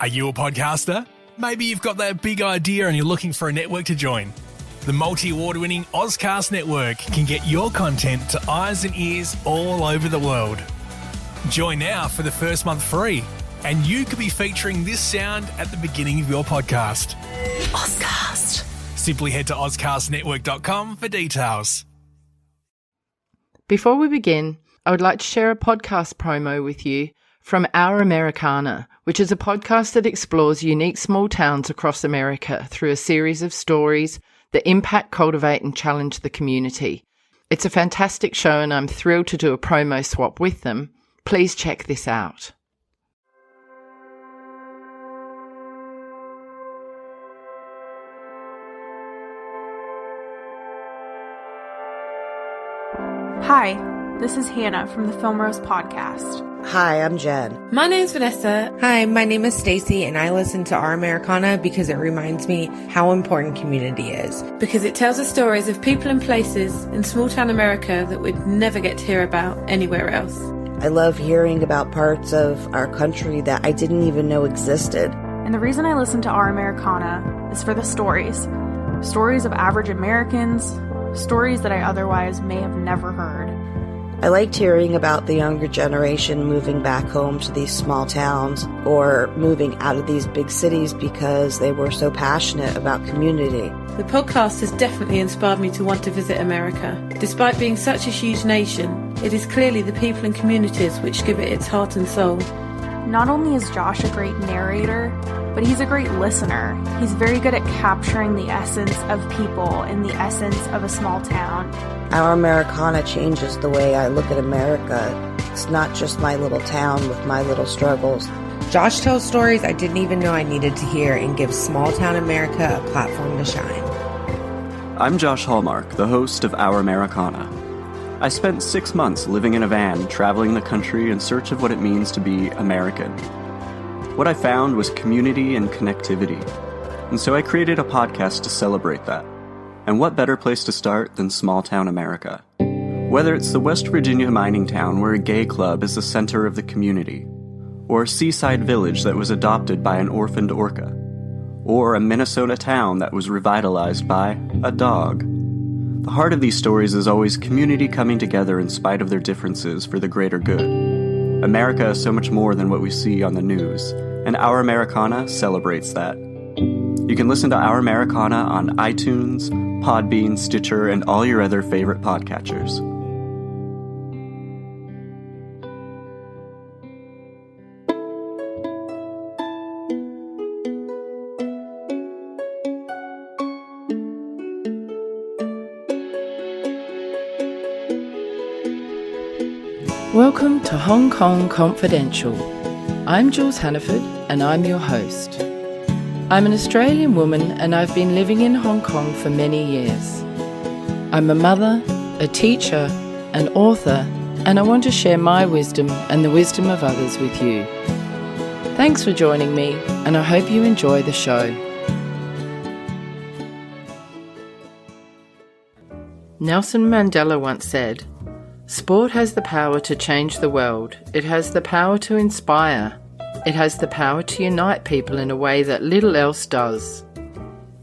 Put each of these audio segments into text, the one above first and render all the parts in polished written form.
Are you a podcaster? Maybe you've got that big idea and you're looking for a network to join. The multi-award-winning Ozcast Network can get your content to eyes and ears all over the world. Join now for the first month free, and you could be featuring this sound at the beginning of your podcast. Ozcast. Simply head to ozcastnetwork.com for details. Before we begin, I would like to share a podcast promo with you from Our Americana, which is a podcast that explores unique small towns across America through a series of stories that impact, cultivate and challenge the community. It's a fantastic show and I'm thrilled to do a promo swap with them. Please check this out. Hi, this is Hannah from the Film Rose podcast. Hi, I'm Jen. My name's Vanessa. Hi, my name is Stacy, and I listen to Our Americana because it reminds me how important community is. Because it tells us stories of people and places in small-town America that we'd never get to hear about anywhere else. I love hearing about parts of our country that I didn't even know existed. And the reason I listen to Our Americana is for the stories. Stories of average Americans, stories that I otherwise may have never heard. I liked hearing about the younger generation moving back home to these small towns or moving out of these big cities because they were so passionate about community. The podcast has definitely inspired me to want to visit America. Despite being such a huge nation, it is clearly the people and communities which give it its heart and soul. Not only is Josh a great narrator, but he's a great listener. He's very good at capturing the essence of people and the essence of a small town. Our Americana changes the way I look at America. It's not just my little town with my little struggles. Josh tells stories I didn't even know I needed to hear and gives small-town America a platform to shine. I'm Josh Hallmark, the host of Our Americana. I spent 6 months living in a van, traveling the country in search of what it means to be American. What I found was community and connectivity, and so I created a podcast to celebrate that. And what better place to start than small-town America? Whether it's the West Virginia mining town where a gay club is the center of the community, or a seaside village that was adopted by an orphaned orca, or a Minnesota town that was revitalized by a dog. The heart of these stories is always community coming together in spite of their differences for the greater good. America is so much more than what we see on the news, and Our Americana celebrates that. You can listen to Our Americana on iTunes, Podbean, Stitcher, and all your other favorite podcatchers. Welcome to Hong Kong Confidential. I'm Jules Hannaford and I'm your host. I'm an Australian woman and I've been living in Hong Kong for many years. I'm a mother, a teacher, an author, and I want to share my wisdom and the wisdom of others with you. Thanks for joining me and I hope you enjoy the show. Nelson Mandela once said, "Sport has the power to change the world. It has the power to inspire. It has the power to unite people in a way that little else does.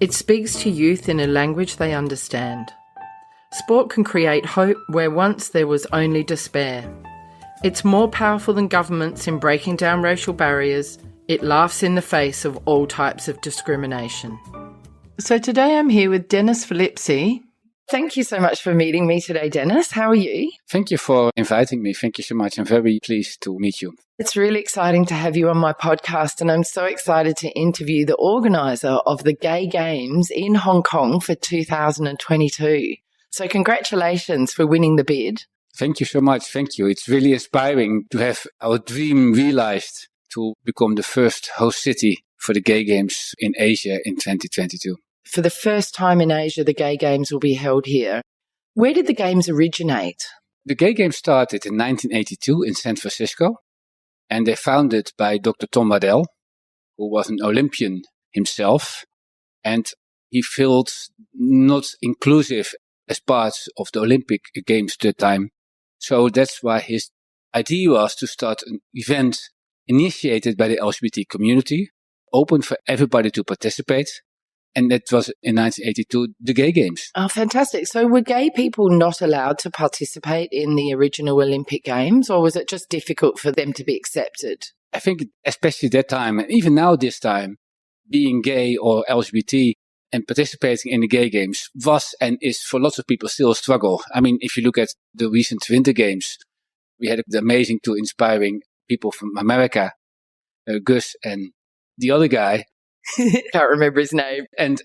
It speaks to youth in a language they understand. Sport can create hope where once there was only despair. It's more powerful than governments in breaking down racial barriers. It laughs in the face of all types of discrimination." So today I'm here with Dennis Philipse. Thank you so much for meeting me today, Dennis. How are you? Thank you for inviting me. Thank you so much. I'm very pleased to meet you. It's really exciting to have you on my podcast, and I'm so excited to interview the organiser of the Gay Games in Hong Kong for 2022. So congratulations for winning the bid. Thank you so much. Thank you. It's really inspiring to have our dream realized to become the first host city for the Gay Games in Asia in 2022. For the first time in Asia, the Gay Games will be held here. Where did the Games originate? The Gay Games started in 1982 in San Francisco, and they're founded by Dr. Tom Waddell, who was an Olympian himself, and he felt not inclusive as part of the Olympic Games at the time. So that's why his idea was to start an event initiated by the LGBT community, open for everybody to participate. And that was in 1982, the Gay Games. Oh, fantastic. So were gay people not allowed to participate in the original Olympic Games, or was it just difficult for them to be accepted? I think especially that time, and even now this time, being gay or LGBT and participating in the Gay Games was and is for lots of people still a struggle. I mean, if you look at the recent Winter Games, we had the amazing two inspiring people from America, Gus and the other guy. Can't remember his name. And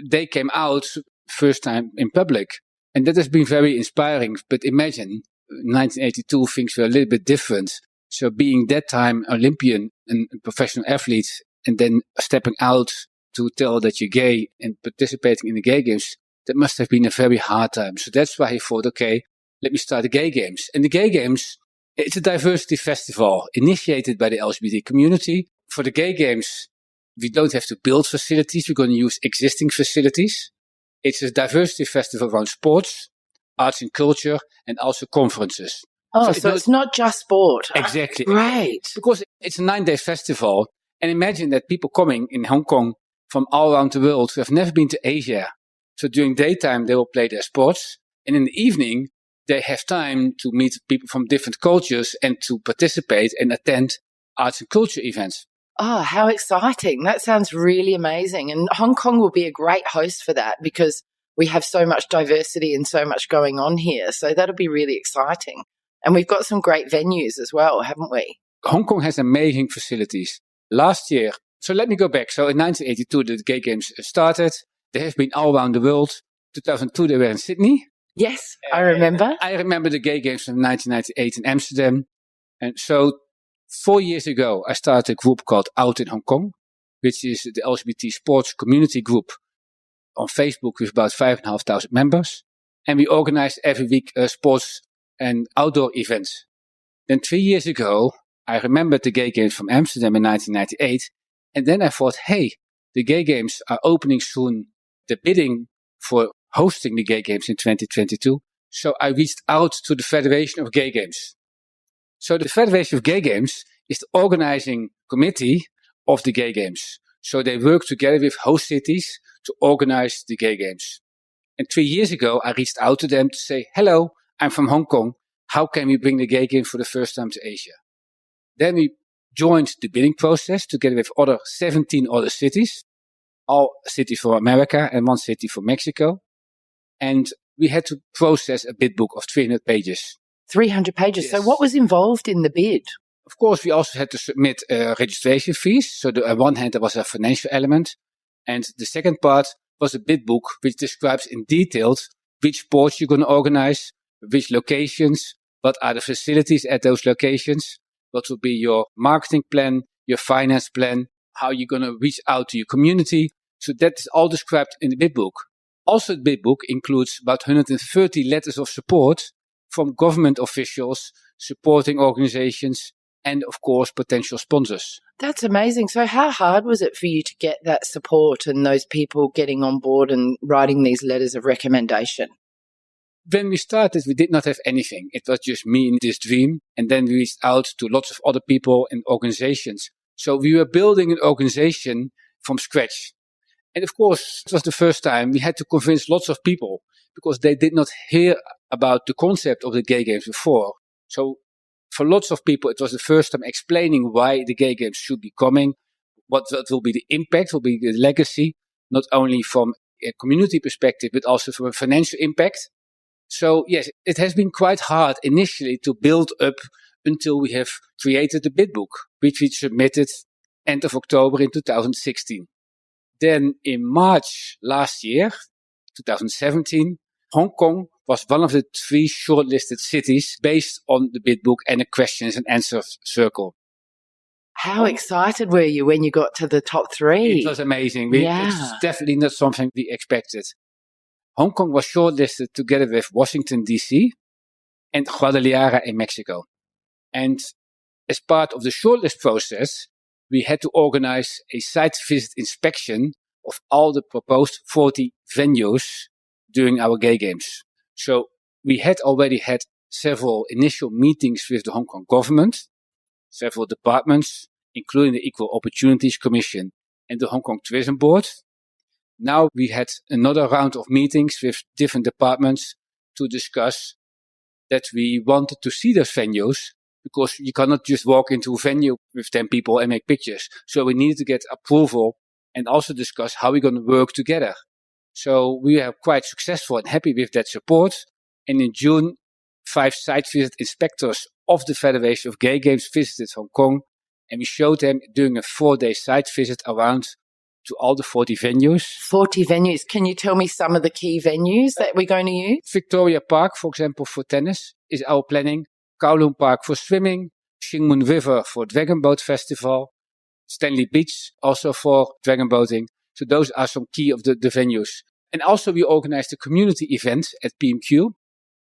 they came out first time in public. And that has been very inspiring. But imagine, 1982, things were a little bit different. So being that time Olympian and professional athlete, and then stepping out to tell that you're gay and participating in the Gay Games, that must have been a very hard time. So that's why he thought, okay, let me start the Gay Games. And the Gay Games, it's a diversity festival initiated by the LGBT community. For the Gay Games, we don't have to build facilities. We're going to use existing facilities. It's a diversity festival around sports, arts and culture, and also conferences. Oh, so it's not just sport. Exactly. Great. Because it's a 9-day festival. And imagine that people coming in Hong Kong from all around the world who have never been to Asia. So during daytime, they will play their sports. And in the evening, they have time to meet people from different cultures and to participate and attend arts and culture events. Oh, how exciting. That sounds really amazing. And Hong Kong will be a great host for that because we have so much diversity and so much going on here. So that'll be really exciting. And we've got some great venues as well, haven't we? Hong Kong has amazing facilities. Last year, so let me go back. So in 1982, the Gay Games started. They have been all around the world. 2002, they were in Sydney. Yes, I remember. I remember the Gay Games from 1998 in Amsterdam. And so 4 years ago, I started a group called Out in Hong Kong, which is the LGBT sports community group on Facebook with about 5,500 members. And we organize every week sports and outdoor events. Then 3 years ago, I remembered the Gay Games from Amsterdam in 1998. And then I thought, hey, the Gay Games are opening soon. The bidding for hosting the Gay Games in 2022. So I reached out to the Federation of Gay Games. So the Federation of Gay Games is the organizing committee of the Gay Games. So they work together with host cities to organize the Gay Games. And 3 years ago, I reached out to them to say, hello, I'm from Hong Kong. How can we bring the Gay Games for the first time to Asia? Then we joined the bidding process together with 17 other cities, all cities from America and one city from Mexico. And we had to process a bid book of 300 pages. 300 pages. Yes. So what was involved in the bid? Of course, we also had to submit registration fees. So on one hand, there was a financial element. And the second part was a bid book, which describes in detail which sports you're going to organize, which locations, what are the facilities at those locations, what will be your marketing plan, your finance plan, how you're going to reach out to your community. So that is all described in the bid book. Also, the bid book includes about 130 letters of support from government officials, supporting organizations, and of course, potential sponsors. That's amazing. So how hard was it for you to get that support and those people getting on board and writing these letters of recommendation? When we started, we did not have anything. It was just me in this dream. And then we reached out to lots of other people and organizations. So we were building an organization from scratch. And of course, it was the first time we had to convince lots of people because they did not hear about the concept of the Gay Games before. So for lots of people, it was the first time explaining why the Gay Games should be coming, what will be the impact, will be the legacy, not only from a community perspective, but also from a financial impact. So yes, it has been quite hard initially to build up until we have created the bid book, which we submitted end of October in 2016. Then in March last year, 2017, Hong Kong was one of the 3 shortlisted cities based on the bid book and a questions and answers circle. How excited were you when you got to the top 3? It was amazing. It's definitely not something we expected. Hong Kong was shortlisted together with Washington, D.C. and Guadalajara in Mexico. And as part of the shortlist process, we had to organize a site visit inspection of all the proposed 40 venues during our Gay Games. So we had already had several initial meetings with the Hong Kong government, several departments, including the Equal Opportunities Commission and the Hong Kong Tourism Board. Now we had another round of meetings with different departments to discuss that we wanted to see those venues, because you cannot just walk into a venue with 10 people and make pictures. So we needed to get approval and also discuss how we're going to work together. So we are quite successful and happy with that support. And in June, 5 site visit inspectors of the Federation of Gay Games visited Hong Kong, and we showed them doing a 4-day site visit around to all the 40 venues. 40 venues. Can you tell me some of the key venues that we're going to use? Victoria Park, for example, for tennis is our planning. Kowloon Park for swimming. Shingmun River for Dragon Boat Festival. Stanley Beach also for dragon boating. So those are some key of the venues. And also we organized a community event at PMQ,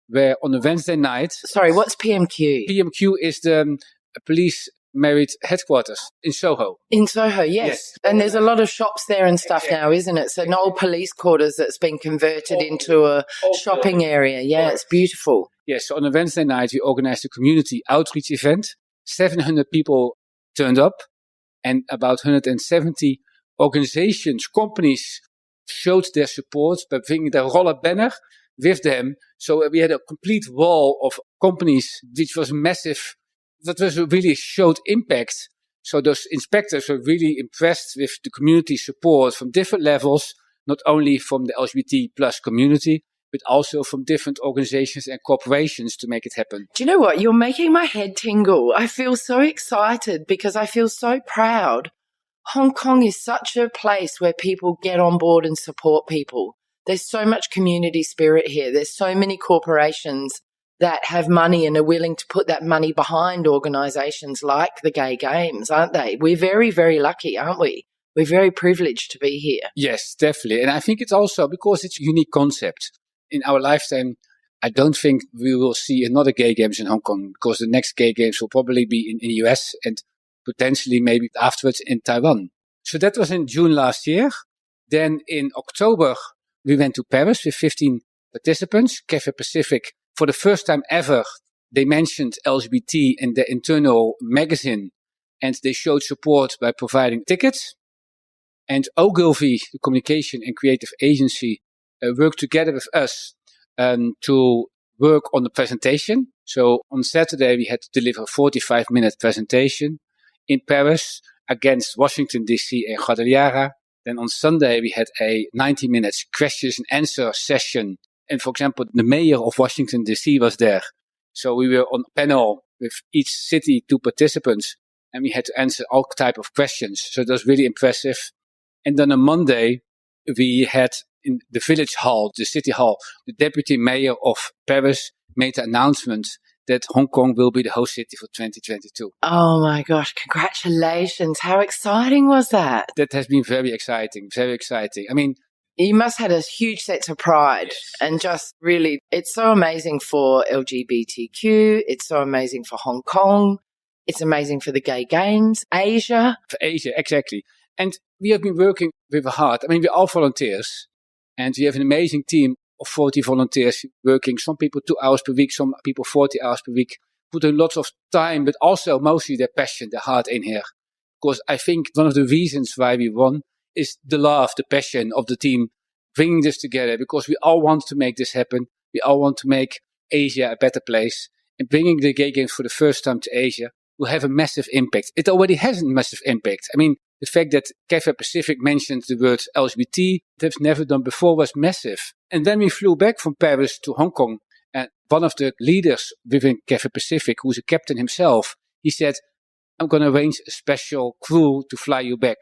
where on a Wednesday night... Sorry, what's PMQ? PMQ is the police merit headquarters in Soho. In Soho, yes. And there's a lot of shops there and stuff now, isn't it? It's an old police quarters that's been converted into a shopping area. Yeah, it's beautiful. Yes, so on a Wednesday night, we organized a community outreach event. 700 people turned up, and about 170 organizations, companies showed their support by bringing their roller banner with them. So we had a complete wall of companies, which was massive. That was really showed impact. So those inspectors were really impressed with the community support from different levels, not only from the LGBT plus community, but also from different organizations and corporations to make it happen. Do you know what? You're making my head tingle. I feel so excited because I feel so proud. Hong Kong is such a place where people get on board and support people. There's so much community spirit here. There's so many corporations that have money and are willing to put that money behind organisations like the Gay Games, aren't they? We're very, very lucky, aren't we? We're very privileged to be here. Yes, definitely. And I think it's also because it's a unique concept. In our lifetime, I don't think we will see another Gay Games in Hong Kong, because the next Gay Games will probably be in the US and potentially maybe afterwards in Taiwan. So that was in June last year. Then in October, we went to Paris with 15 participants. Cafe Pacific, for the first time ever, they mentioned LGBT in their internal magazine, and they showed support by providing tickets. And Ogilvy, the communication and creative agency, worked together with us to work on the presentation. So on Saturday, we had to deliver a 45-minute presentation in Paris against Washington, D.C. and Guadalajara. Then on Sunday, we had a 90-minute questions and answer session. And for example, the mayor of Washington, D.C. was there. So we were on a panel with each city, 2 participants, and we had to answer all type of questions. So it was really impressive. And then on Monday, we had in the village hall, the city hall, the deputy mayor of Paris made the announcement that Hong Kong will be the host city for 2022. Oh my gosh, congratulations. How exciting was that? That has been very exciting, very exciting. I mean, you must have had a huge sense of pride, and just really, it's so amazing for LGBTQ. It's so amazing for Hong Kong. It's amazing for the Gay Games, Asia. For Asia, exactly. And we have been working with a heart. I mean, we're all volunteers, and we have an amazing team of 40 volunteers working. Some people 2 hours per week, some people 40 hours per week, putting lots of time, but also mostly their passion, their heart in here. Because I think one of the reasons why we won is the love, the passion of the team, bringing this together, because we all want to make this happen. We all want to make Asia a better place, and bringing the Gay Games for the first time to Asia will have a massive impact. It already has a massive impact. I mean, the fact that Cafe Pacific mentioned the word LGBT, that's never done before, was massive. And then we flew back from Paris to Hong Kong, and one of the leaders within Cafe Pacific, who's a captain himself, he said, I'm going to arrange a special crew to fly you back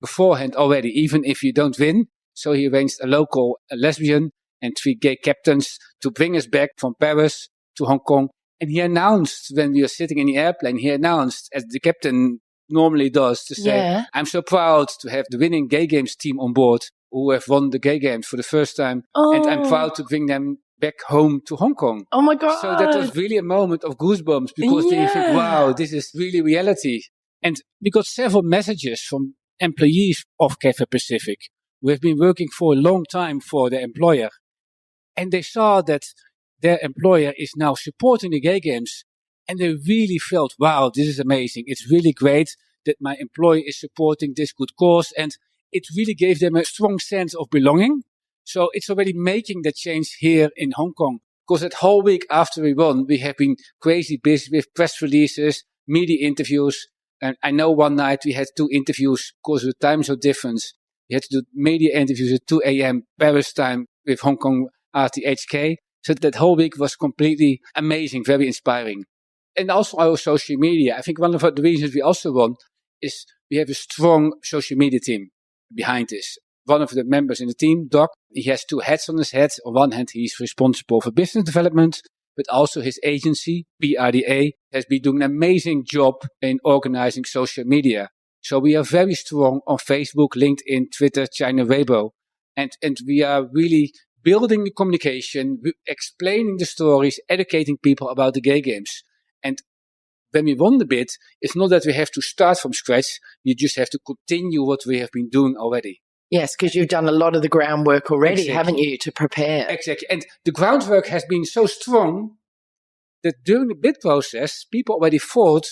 beforehand already, even if you don't win. So he arranged a local lesbian and 3 gay captains to bring us back from Paris to Hong Kong. And he announced, when we were sitting in the airplane, he announced, as the captain normally does, to say, I'm so proud to have the winning Gay Games team on board, who have won the Gay Games for the first time. And I'm proud to bring them back home to Hong Kong. Oh my God. So that was really a moment of goosebumps, because then you think, wow, this is really reality. And we got several messages from employees of Cafe Pacific who have been working for a long time for their employer. And they saw that their employer is now supporting the Gay Games. And they really felt, wow, this is amazing. It's really great that my employer is supporting this good cause. And it really gave them a strong sense of belonging. So it's already making that change here in Hong Kong. Because that whole week after we won, we have been crazy busy with press releases, media interviews. And I know one night we had 2 interviews because of the time zone difference. We had to do media interviews at 2 a.m. Paris time with Hong Kong RTHK. So that whole week was completely amazing, very inspiring. And also our social media. I think one of the reasons we also won is we have a strong social media team behind this. One of the members in the team, Doc, he has 2 hats on his head. On one hand, he's responsible for business development, but also his agency, PRDA, has been doing an amazing job in organizing social media. So we are very strong on Facebook, LinkedIn, Twitter, China Weibo. And we are really building the communication, explaining the stories, educating people about the gay games. And when we won the bid, it's not that we have to start from scratch. You just have to continue what we have been doing already. Yes, because you've done a lot of the groundwork already, haven't you, to prepare? Exactly. And the groundwork has been so strong that during the bid process, people already thought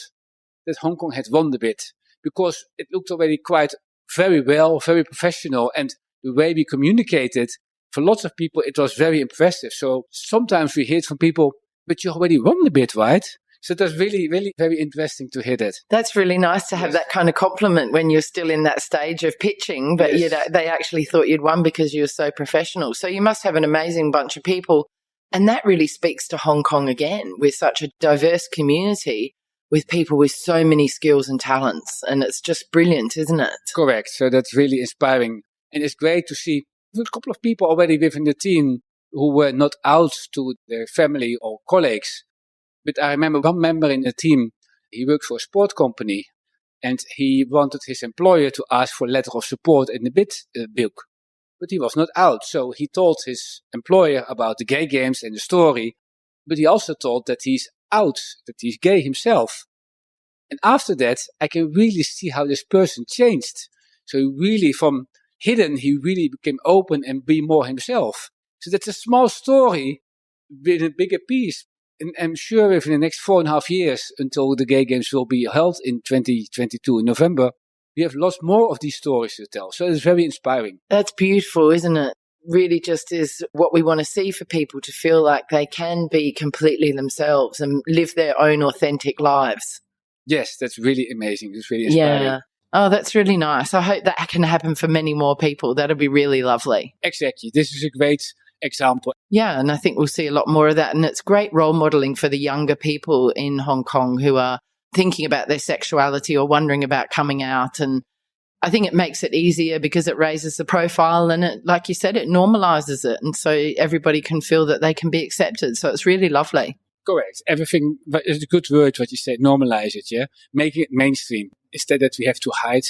that Hong Kong had won the bid because it looked already quite very well, very professional. And the way we communicated, for lots of people, it was very impressive. So sometimes we hear from people, but you already won the bid, right? So that's really, really very interesting to hear that. That's really nice to have that kind of compliment when you're still in that stage of pitching, but they actually thought you'd won because you were so professional. So you must have an amazing bunch of people. And that really speaks to Hong Kong again, with such a diverse community, with people with so many skills and talents. And it's just brilliant, isn't it? Correct. So that's really inspiring. And it's great to see a couple of people already within the team who were not out to their family or colleagues. But I remember one member in the team, he worked for a sport company and he wanted his employer to ask for a letter of support in the bid book. But he was not out. So he told his employer about the gay games and the story. But he also told that he's out, that he's gay himself. And after that, I can really see how this person changed. So he really, from hidden, he really became open and be more himself. So that's a small story with a bigger piece. And I'm sure within the next 4.5 years, until the gay games will be held in 2022 in November, we have lots more of these stories to tell. So it's very inspiring. That's beautiful, isn't it? Really just is what we want to see for people, to feel like they can be completely themselves and live their own authentic lives. Yes, that's really amazing. It's really inspiring. Yeah. Oh, that's really nice. I hope that can happen for many more people. That'll be really lovely. Exactly. This is a great example. Yeah, and I think we'll see a lot more of that. And it's great role modeling for the younger people in Hong Kong who are thinking about their sexuality or wondering about coming out. And I think it makes it easier because it raises the profile and it, like you said, it normalizes it. And so everybody can feel that they can be accepted. So it's really lovely. Correct. Everything is a good word, what you said, normalize it, yeah? Making it mainstream. Instead that we have to hide,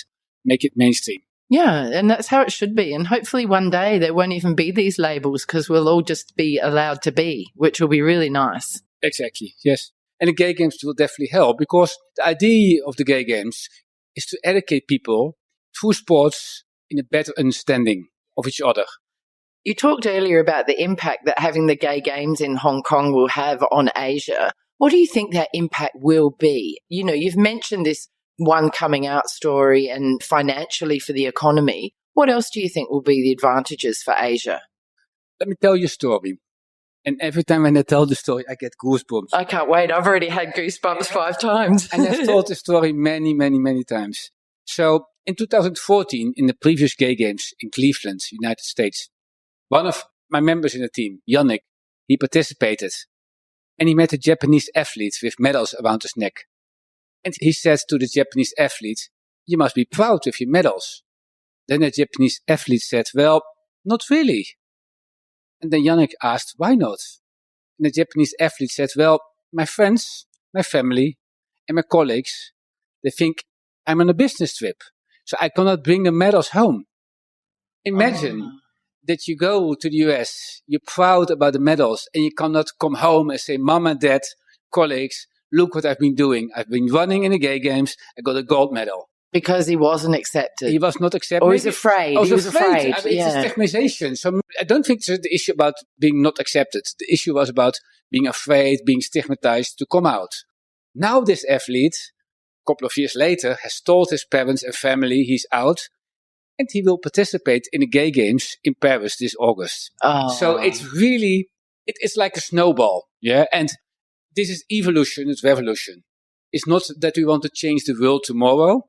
make it mainstream. Yeah, and that's how it should be. And hopefully one day there won't even be these labels because we'll all just be allowed to be, which will be really nice. Exactly, yes. And the gay games will definitely help because the idea of the gay games is to educate people through sports in a better understanding of each other. You talked earlier about the impact that having the gay games in Hong Kong will have on Asia. What do you think that impact will be? You know, you've mentioned this one coming out story and financially for the economy. What else do you think will be the advantages for Asia? Let me tell you a story. And every time when I tell the story, I get goosebumps. I can't wait. I've already had goosebumps 5 times. And I've told the story many, many, many times. So in 2014, in the previous gay games in Cleveland, United States, one of my members in the team, Yannick, he participated. And he met a Japanese athlete with medals around his neck. And he said to the Japanese athlete, "You must be proud of your medals." Then the Japanese athlete said, "Well, not really." And then Yannick asked, "Why not?" And the Japanese athlete said, "Well, my friends, my family, and my colleagues, they think I'm on a business trip, so I cannot bring the medals home." Imagine that you go to the US, you're proud about the medals, and you cannot come home and say, "Mama, Dad, colleagues, look what I've been doing. I've been running in the gay games. I got a gold medal." Because he wasn't accepted. He was not accepted. Or he's afraid. He was afraid. I mean, it's a stigmatization. So I don't think it's the issue about being not accepted. The issue was about being afraid, being stigmatized to come out. Now this athlete, couple of years later, has told his parents and family he's out, and he will participate in the gay games in Paris this August. Oh. So it's really, it's like a snowball. Yeah. And this is evolution, it's revolution. It's not that we want to change the world tomorrow.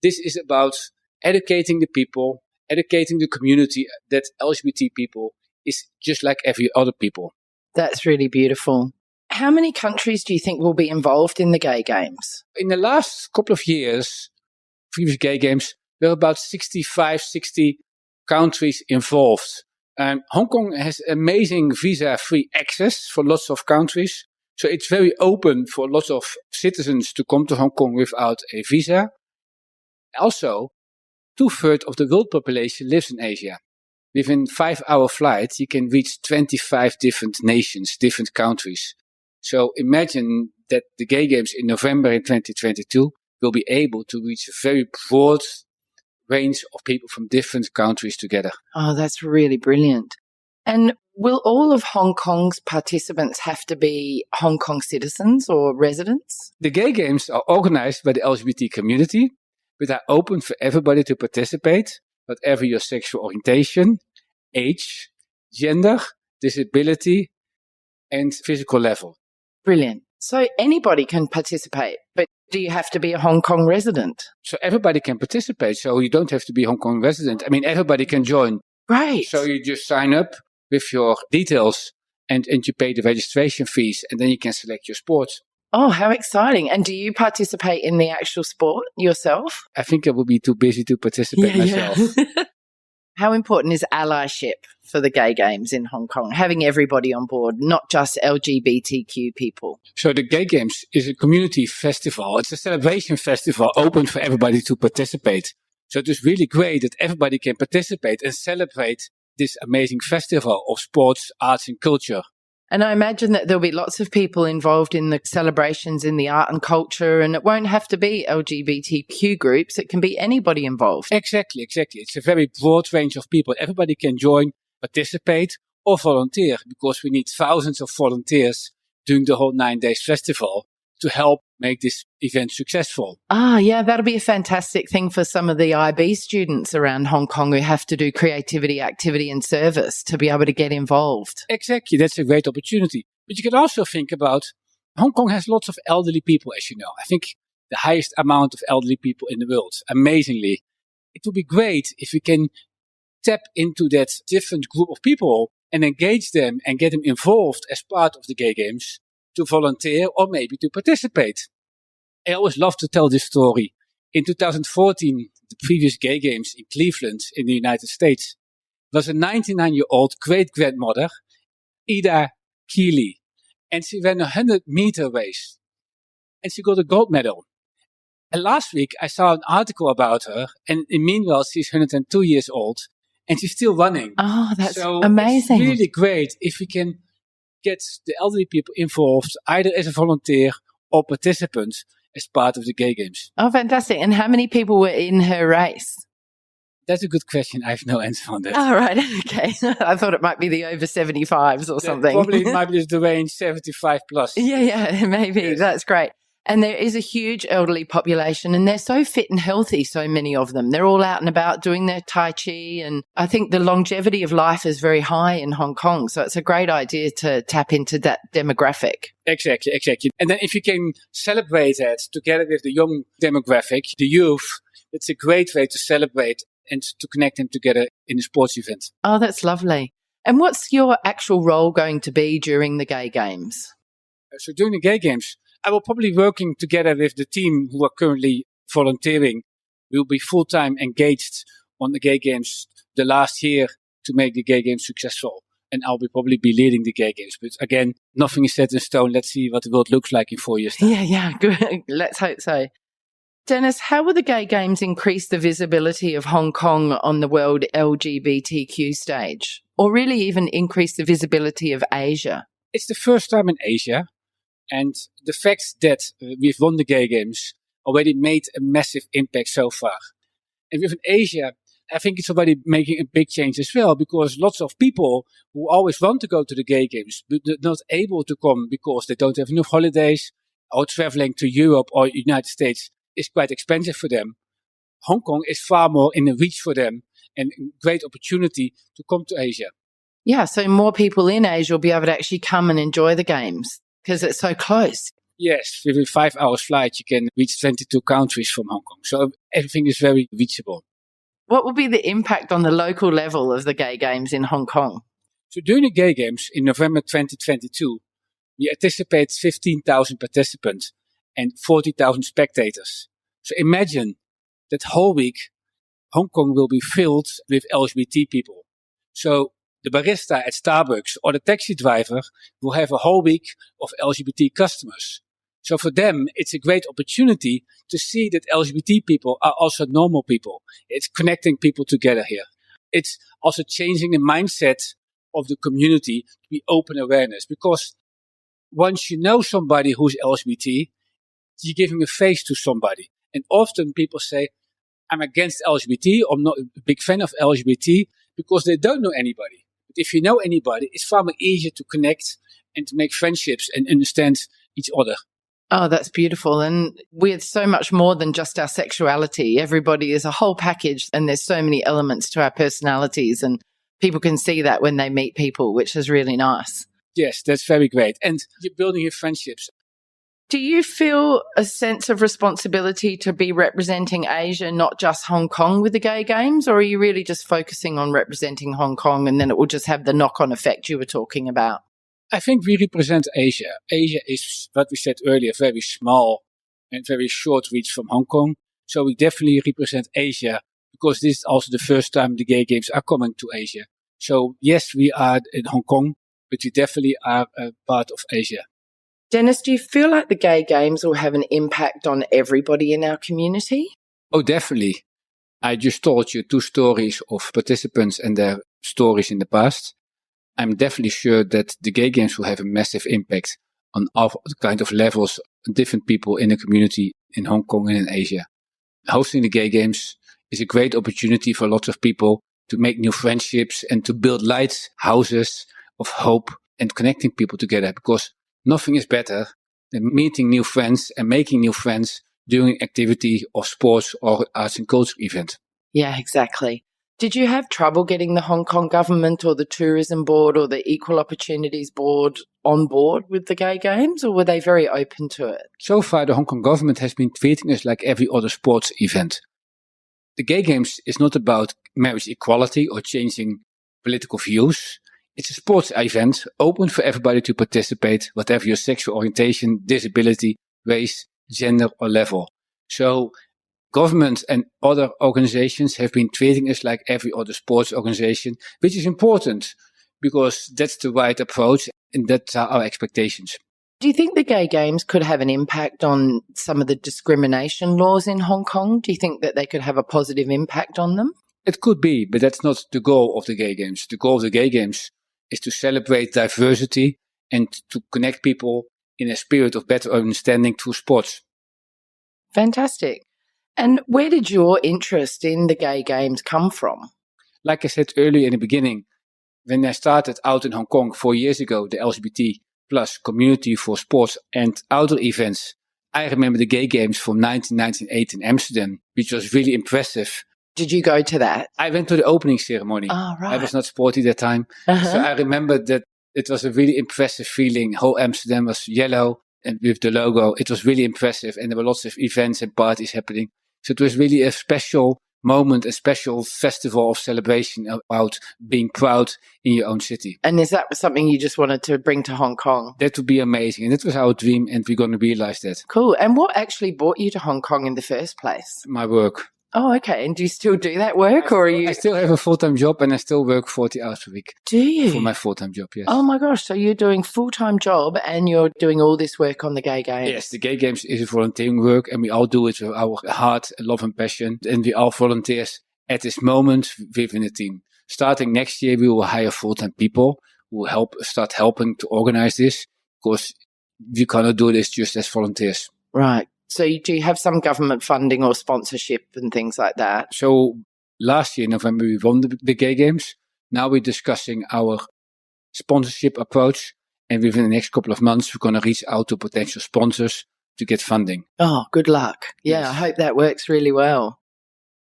This is about educating the people, educating the community that LGBT people is just like every other people. That's really beautiful. How many countries do you think will be involved in the gay games? In the last couple of years, previous gay games, there were about 65, 60 countries involved. Hong Kong has amazing visa-free access for lots of countries. So it's very open for lots of citizens to come to Hong Kong without a visa. Also, 2/3 of the world population lives in Asia. Within 5-hour flight, you can reach 25 different nations, different countries. So imagine that the gay games in November in 2022 will be able to reach a very broad range of people from different countries together. Oh, that's really brilliant. And will all of Hong Kong's participants have to be Hong Kong citizens or residents? The gay games are organized by the LGBT community, but are open for everybody to participate, whatever your sexual orientation, age, gender, disability, and physical level. Brilliant. So anybody can participate, but do you have to be a Hong Kong resident? So everybody can participate, so you don't have to be a Hong Kong resident. I mean, everybody can join. Right. So you just sign up with your details and you pay the registration fees, and then you can select your sport. Oh, how exciting. And do you participate in the actual sport yourself? I think I will be too busy to participate myself. Yeah. How important is allyship for the gay games in Hong Kong? Having everybody on board, not just LGBTQ people. So the Gay Games is a community festival. It's a celebration festival open for everybody to participate. So it is really great that everybody can participate and celebrate this amazing festival of sports, arts and culture. And I imagine that there'll be lots of people involved in the celebrations in the art and culture, and it won't have to be LGBTQ groups. It can be anybody involved. Exactly. It's a very broad range of people. Everybody can join, participate or volunteer, because we need thousands of volunteers during the whole 9 days festival to help make this event successful. Ah, yeah, that'll be a fantastic thing for some of the IB students around Hong Kong who have to do creativity, activity and service to be able to get involved. Exactly, that's a great opportunity. But you can also think about, Hong Kong has lots of elderly people, as you know. I think the highest amount of elderly people in the world, amazingly. It would be great if we can tap into that different group of people and engage them and get them involved as part of the Gay Games to volunteer or maybe to participate. I always love to tell this story. In 2014, the previous Gay Games in Cleveland in the United States was a 99-year-old great-grandmother, Ida Keeley, and she ran a 100-meter race and she got a gold medal. And last week I saw an article about her, and meanwhile she's 102 years old and she's still running. Oh, that's so amazing. It's really great if we can get the elderly people involved, either as a volunteer or participant as part of the Gay Games. Oh, fantastic. And how many people were in her race? That's a good question. I have no answer on that. Oh, right. Okay. I thought it might be the over 75s or something. Probably might be the range 75 plus. Yeah, maybe. Yes. That's great. And there is a huge elderly population and they're so fit and healthy, so many of them. They're all out and about doing their Tai Chi, and I think the longevity of life is very high in Hong Kong. So it's a great idea to tap into that demographic. Exactly. And then if you can celebrate that together with the young demographic, the youth, it's a great way to celebrate and to connect them together in a sports event. Oh, that's lovely. And what's your actual role going to be during the Gay Games? So during the Gay Games, I will probably working together with the team who are currently volunteering. We'll be full-time engaged on the Gay Games the last year to make the Gay Games successful. And I'll probably be leading the Gay Games. But again, nothing is set in stone. Let's see what the world looks like in 4 years' time. Yeah, good. Let's hope so. Dennis, how will the Gay Games increase the visibility of Hong Kong on the world LGBTQ stage? Or really even increase the visibility of Asia? It's the first time in Asia. And the fact that we've won the Gay Games already made a massive impact so far. And within Asia, I think it's already making a big change as well, because lots of people who always want to go to the Gay Games but not able to come because they don't have enough holidays or traveling to Europe or United States, is quite expensive for them. Hong Kong is far more in the reach for them and a great opportunity to come to Asia. Yeah, so more people in Asia will be able to actually come and enjoy the games because it's so close. Yes, with a 5 hours flight, you can reach 22 countries from Hong Kong. So everything is very reachable. What will be the impact on the local level of the gay games in Hong Kong? So during the Gay Games in November 2022, we anticipate 15,000 participants and 40,000 spectators. So imagine that whole week, Hong Kong will be filled with LGBT people. So the barista at Starbucks or the taxi driver will have a whole week of LGBT customers. So for them, it's a great opportunity to see that LGBT people are also normal people. It's connecting people together here. It's also changing the mindset of the community to be open awareness. Because once you know somebody who's LGBT, you're giving a face to somebody. And often people say, I'm against LGBT, or I'm not a big fan of LGBT, because they don't know anybody. But if you know anybody, it's far more easier to connect and to make friendships and understand each other. Oh, that's beautiful. And we're so much more than just our sexuality. Everybody is a whole package, and there's so many elements to our personalities, and people can see that when they meet people, which is really nice. Yes, that's very great. And you're building your friendships. Do you feel a sense of responsibility to be representing Asia, not just Hong Kong with the Gay Games, or are you really just focusing on representing Hong Kong and then it will just have the knock-on effect you were talking about? I think we represent Asia. Asia is, what we said earlier, very small and very short reach from Hong Kong. So we definitely represent Asia because this is also the first time the Gay Games are coming to Asia. So yes, we are in Hong Kong, but we definitely are a part of Asia. Dennis, do you feel like the Gay Games will have an impact on everybody in our community? Oh, definitely. I just told you 2 stories of participants and their stories in the past. I'm definitely sure that the Gay Games will have a massive impact on all kind of levels, different people in the community in Hong Kong and in Asia. Hosting the Gay Games is a great opportunity for lots of people to make new friendships and to build lighthouses of hope and connecting people together, because nothing is better than meeting new friends and making new friends during activity or sports or arts and culture event. Yeah, exactly. Did you have trouble getting the Hong Kong government or the tourism board or the equal opportunities board on board with the Gay Games, or were they very open to it? So far, the Hong Kong government has been treating us like every other sports event. The Gay Games is not about marriage equality or changing political views. It's a sports event open for everybody to participate, whatever your sexual orientation, disability, race, gender or level. So government and other organizations have been treating us like every other sports organization, which is important because that's the right approach and that's our expectations. Do you think the Gay Games could have an impact on some of the discrimination laws in Hong Kong? Do you think that they could have a positive impact on them? It could be, but that's not the goal of the Gay Games. The goal of the Gay Games is to celebrate diversity and to connect people in a spirit of better understanding through sports. Fantastic. And where did your interest in the Gay Games come from? Like I said earlier in the beginning, when I started out in Hong Kong 4 years ago, the LGBT plus community for sports and outdoor events, I remember the Gay Games from 1998 in Amsterdam, which was really impressive. Did you go to that? I went to the opening ceremony. Oh, right. I was not sporty that time. So I remember that it was a really impressive feeling. Whole Amsterdam was yellow and with the logo. It was really impressive. And there were lots of events and parties happening. So it was really a special moment, a special festival of celebration about being proud in your own city. And is that something you just wanted to bring to Hong Kong? That would be amazing. And that was our dream. And we're going to realize that. Cool. And what actually brought you to Hong Kong in the first place? My work. Oh, okay. And do you still do that work, or are you? I still have a full-time job and I still work 40 hours a week. Do you? For my full-time job, yes. Oh my gosh. So you're doing full-time job and you're doing all this work on the Gay Games? Yes, the Gay Games is a volunteering work and we all do it with our heart, love and passion. And we all volunteers at this moment within the team. Starting next year, we will hire full-time people who will start helping to organize this, because we cannot do this just as volunteers. Right. So do you have some government funding or sponsorship and things like that? So last year, in November, we won the Gay Games. Now we're discussing our sponsorship approach. And within the next couple of months, we're going to reach out to potential sponsors to get funding. Oh, good luck. Yeah, Yes. I hope that works really well.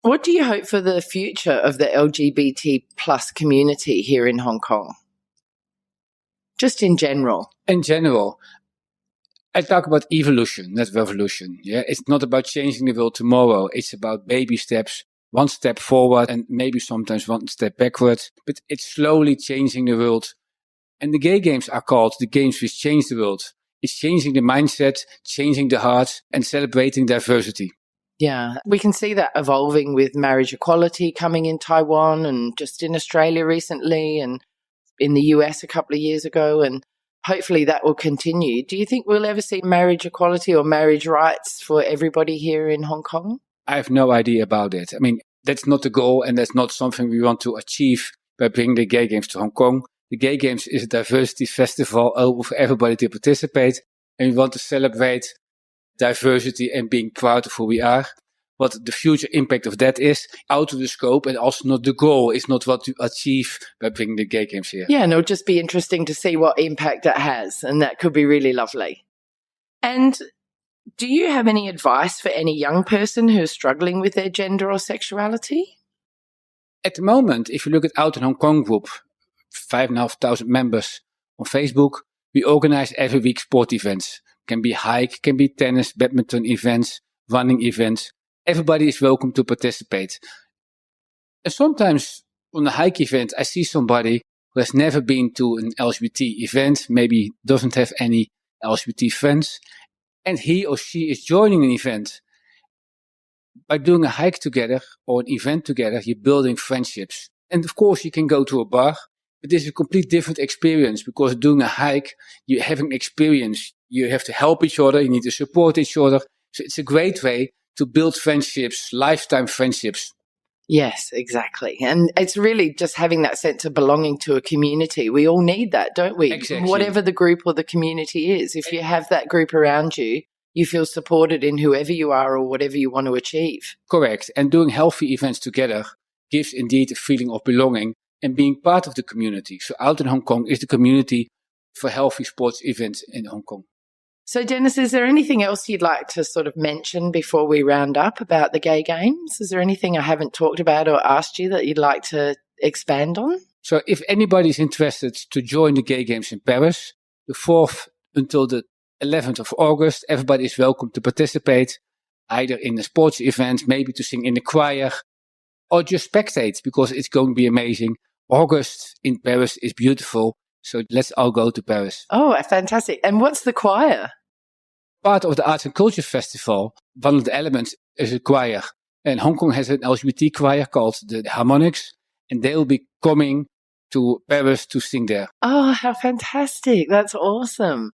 What do you hope for the future of the LGBT plus community here in Hong Kong? Just in general. In general, I talk about evolution, not revolution. Yeah, it's not about changing the world tomorrow. It's about baby steps, one step forward and maybe sometimes one step backwards. But it's slowly changing the world. And the gay games are called the games which change the world. It's changing the mindset, changing the heart, and celebrating diversity. Yeah, we can see that evolving with marriage equality coming in Taiwan and just in Australia recently and in the US a couple of years ago. And hopefully that will continue. Do you think we'll ever see marriage equality or marriage rights for everybody here in Hong Kong? I have no idea about it. I mean, that's not the goal and that's not something we want to achieve by bringing the gay games to Hong Kong. The gay games is a diversity festival open for everybody to participate. And we want to celebrate diversity and being proud of who we are. What the future impact of that is, out of the scope and also not the goal. It's not what to achieve by bringing the gay games here. Yeah, and it'll just be interesting to see what impact it has. And that could be really lovely. And do you have any advice for any young person who's struggling with their gender or sexuality? At the moment, if you look at Out in Hong Kong group, 5,500 members on Facebook, we organize every week sport events. Can be hike, can be tennis, badminton events, running events. Everybody is welcome to participate. And sometimes on a hike event, I see somebody who has never been to an LGBT event, maybe doesn't have any LGBT friends, and he or she is joining an event. By doing a hike together or an event together, you're building friendships. And of course, you can go to a bar, but this is a complete different experience because doing a hike, you're having an experience. You have to help each other. You need to support each other. So it's a great way to build friendships, lifetime friendships. Yes, exactly. And it's really just having that sense of belonging to a community. We all need that, don't we? Exactly. Whatever the group or the community is. If you have that group around you, you feel supported in whoever you are or whatever you want to achieve. Correct. And doing healthy events together gives indeed a feeling of belonging and being part of the community. So Out in Hong Kong is the community for healthy sports events in Hong Kong. So, Dennis, is there anything else you'd like to sort of mention before we round up about the gay games? Is there anything I haven't talked about or asked you that you'd like to expand on? So if anybody's interested to join the gay games in Paris, the 4th until the 11th of August, everybody is welcome to participate, either in a sports event, maybe to sing in the choir, or just spectate, because it's going to be amazing. August in Paris is beautiful. So let's all go to Paris. Oh, fantastic. And what's the choir? Part of the Arts and Culture Festival, one of the elements is a choir. And Hong Kong has an LGBT choir called the Harmonics. And they will be coming to Paris to sing there. Oh, how fantastic. That's awesome.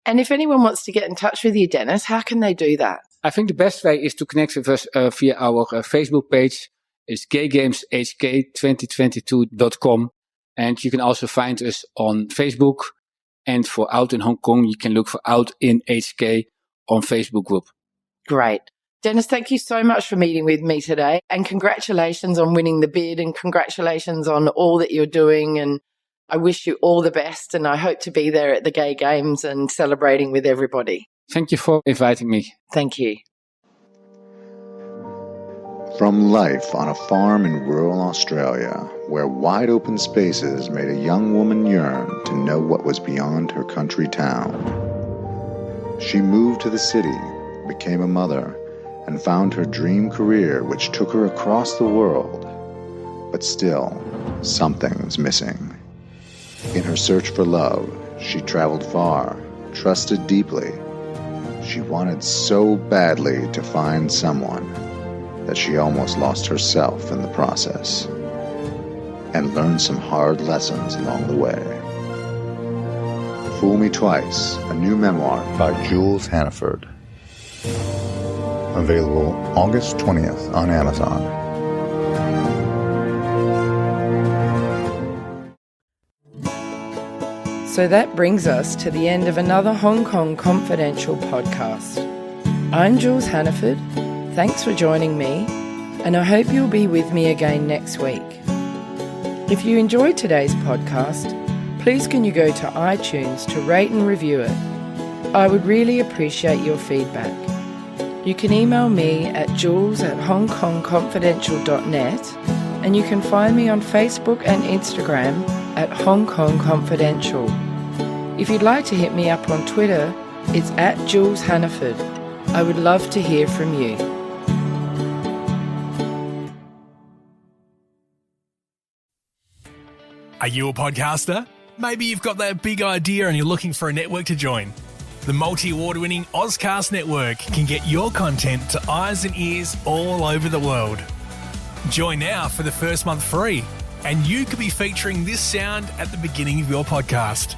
And if anyone wants to get in touch with you, Dennis, how can they do that? I think the best way is to connect with us via our Facebook page. It's gaygameshk2022.com. And you can also find us on Facebook. And for Out in Hong Kong, you can look for Out in HK on Facebook group. Great. Dennis, thank you so much for meeting with me today. And congratulations on winning the bid and congratulations on all that you're doing. And I wish you all the best. And I hope to be there at the Gay Games and celebrating with everybody. Thank you for inviting me. Thank you. From life on a farm in rural Australia, where wide open spaces made a young woman yearn to know what was beyond her country town. She moved to the city, became a mother, and found her dream career which took her across the world. But still, something was missing. In her search for love, she traveled far, trusted deeply. She wanted so badly to find someone that she almost lost herself in the process, and learned some hard lessons along the way. Fool Me Twice, a new memoir by Jules Hannaford. Available August 20th on Amazon. So that brings us to the end of another Hong Kong Confidential podcast. I'm Jules Hannaford. Thanks for joining me, and I hope you'll be with me again next week. If you enjoyed today's podcast, please can you go to iTunes to rate and review it. I would really appreciate your feedback. You can email me at jules@hongkongconfidential.net, and you can find me on Facebook and Instagram at Hong Kong Confidential. If you'd like to hit me up on Twitter, it's at Jules Hannaford. I would love to hear from you. Are you a podcaster? Maybe you've got that big idea and you're looking for a network to join. The multi-award-winning Ozcast Network can get your content to eyes and ears all over the world. Join now for the first month free, and you could be featuring this sound at the beginning of your podcast.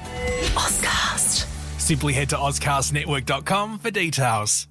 Ozcast. Simply head to ozcastnetwork.com for details.